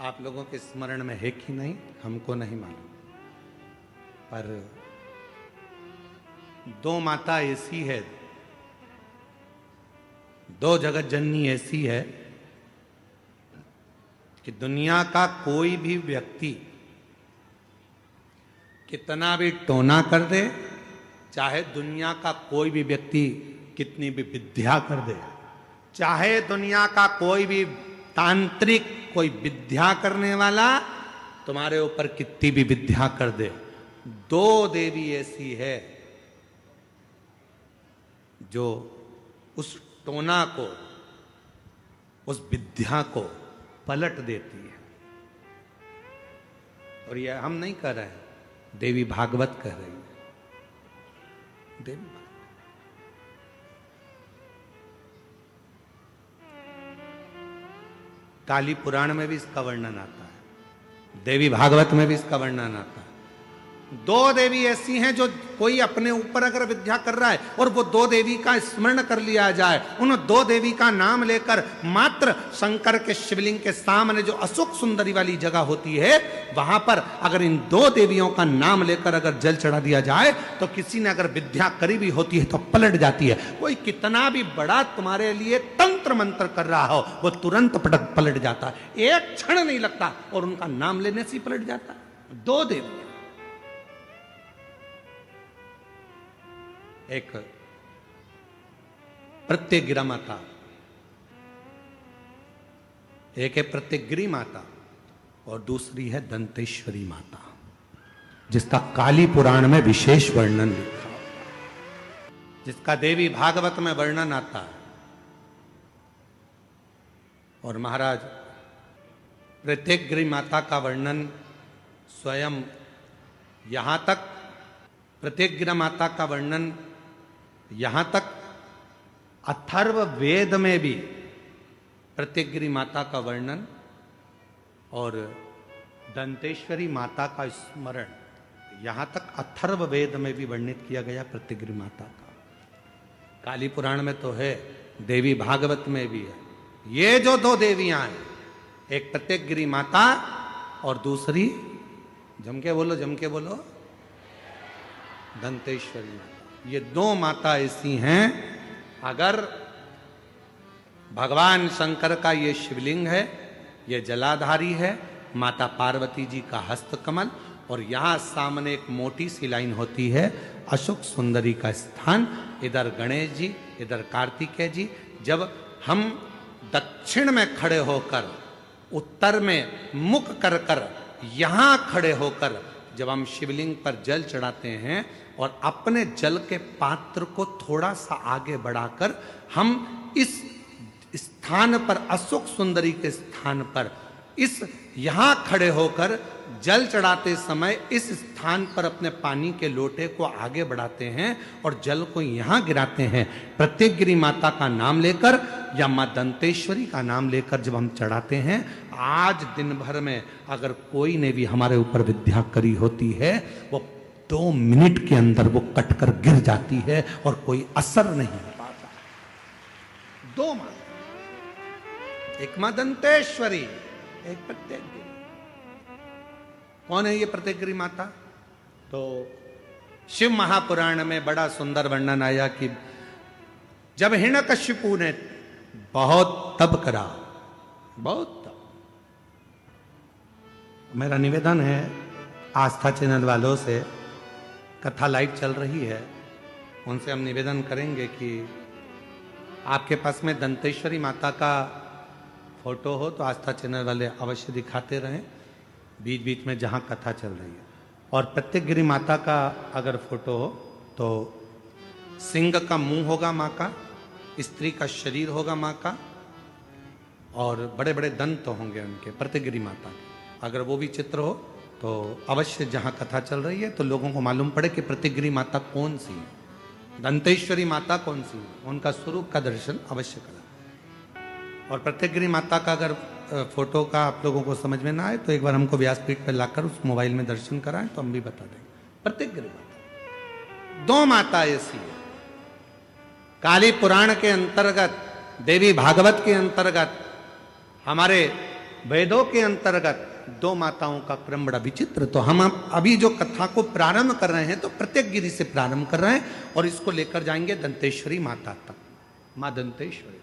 आप लोगों के स्मरण में है कि नहीं हमको नहीं मालूम, पर दो माता ऐसी है, दो जगत जननी ऐसी है कि दुनिया का कोई भी व्यक्ति कितना भी टोना कर दे, चाहे दुनिया का कोई भी व्यक्ति कितनी भी विद्या कर दे, चाहे दुनिया का कोई भी तांत्रिक कोई विद्या करने वाला तुम्हारे ऊपर कितनी भी विद्या कर दे, दो देवी ऐसी है जो उस टोना को, उस विद्या को पलट देती है। और यह हम नहीं कह रहे हैं, देवी भागवत कह रही है। देवी भागवत काली पुराण में भी इसका वर्णन आता है, देवी भागवत में भी इसका वर्णन आता है। दो देवी ऐसी हैं जो कोई अपने ऊपर अगर विद्या कर रहा है और वो दो देवी का स्मरण कर लिया जाए, उन दो देवी का नाम लेकर मात्र शंकर के शिवलिंग के सामने जो अशोक सुंदरी वाली जगह होती है, वहां पर अगर इन दो देवियों का नाम लेकर अगर जल चढ़ा दिया जाए तो किसी ने अगर विद्या करी भी होती है तो पलट जाती है। कोई कितना भी बड़ा तुम्हारे लिए तंत्र मंत्र कर रहा हो, वो तुरंत पलट जाता है, एक क्षण नहीं लगता और उनका नाम लेने से ही पलट जाता है। दो देवी, एक प्रत्यगिरा माता, एक है प्रत्यगिरी माता और दूसरी है दंतेश्वरी माता, जिसका काली पुराण में विशेष वर्णन लिखा हुआ, जिसका देवी भागवत में वर्णन आता है। और महाराज प्रत्यगिरी माता का वर्णन स्वयं यहां तक, प्रत्यगिरा माता का वर्णन यहां तक अथर्व वेद में भी प्रत्यगिरी माता का वर्णन और दंतेश्वरी माता का स्मरण यहां तक अथर्व वेद में भी वर्णित किया गया प्रत्यगिरी माता का। काली पुराण में तो है, देवी भागवत में भी है। ये जो दो देवियां हैं, एक प्रत्यगिरी माता और दूसरी, जम के बोलो, दंतेश्वरी माता। ये दो माता ऐसी हैं, अगर भगवान शंकर का ये शिवलिंग है, ये जलाधारी है, माता पार्वती जी का हस्तकमल, और यहां सामने एक मोटी सी लाइन होती है अशोक सुंदरी का स्थान, इधर गणेश जी, इधर कार्तिकेय जी। जब हम दक्षिण में खड़े होकर, उत्तर में मुख कर कर यहां खड़े होकर जब हम शिवलिंग पर जल चढ़ाते हैं और अपने जल के पात्र को थोड़ा सा आगे बढ़ाकर हम इस स्थान पर, अशोक सुंदरी के स्थान पर, इस यहां खड़े होकर जल चढ़ाते समय इस स्थान पर अपने पानी के लोटे को आगे बढ़ाते हैं और जल को यहां गिराते हैं। प्रत्यगिरी माता का नाम लेकर या मां दंतेश्वरी का नाम लेकर जब हम चढ़ाते हैं, आज दिन भर में अगर कोई ने भी हमारे ऊपर विद्या करी होती है, वो 2 मिनट के अंदर वो कटकर गिर जाती है और कोई असर नहीं हो पाता। दो मां, एक मां दंतेश्वरी, एक प्रत्यगिरी। कौन है ये प्रत्यगिरी माता? तो शिव महापुराण में बड़ा सुंदर वर्णन आया कि जब हिरण्यकशिपु ने बहुत तप करा, बहुत तप। मेरा निवेदन है आस्था चैनल वालों से, कथा लाइव चल रही है, उनसे हम निवेदन करेंगे कि आपके पास में दंतेश्वरी माता का फोटो हो तो आस्था चैनल वाले अवश्य दिखाते रहें बीच बीच में जहां कथा चल रही है। और प्रत्यगिरी माता का अगर फोटो हो तो सिंह का मुंह होगा माँ का, स्त्री का शरीर होगा माँ का, और बड़े बड़े दंत होंगे उनके, प्रत्यगिरी माता के। अगर वो भी चित्र हो तो अवश्य जहां कथा चल रही है तो लोगों को मालूम पड़े कि प्रत्यगिरी माता कौन सी है, दंतेश्वरी माता कौन सी है, उनका स्वरूप का दर्शन अवश्य करें। और प्रत्यगिरी माता का अगर फोटो का आप लोगों को समझ में ना आए तो एक बार हमको व्यासपीठ पर लाकर उस मोबाइल में दर्शन कराएं तो हम भी बता देंगे। प्रत्यगिरी माता, दो माता ऐसी है। काली पुराण के अंतर्गत, देवी भागवत के अंतर्गत हमारे वेदों के अंतर्गत दो माताओं का क्रम बड़ा विचित्र। तो हम अभी जो कथा को प्रारंभ कर रहे हैं तो प्रत्येक गिरि से प्रारंभ कर रहे हैं और इसको लेकर जाएंगे दंतेश्वरी माता तक। मां दंतेश्वरी।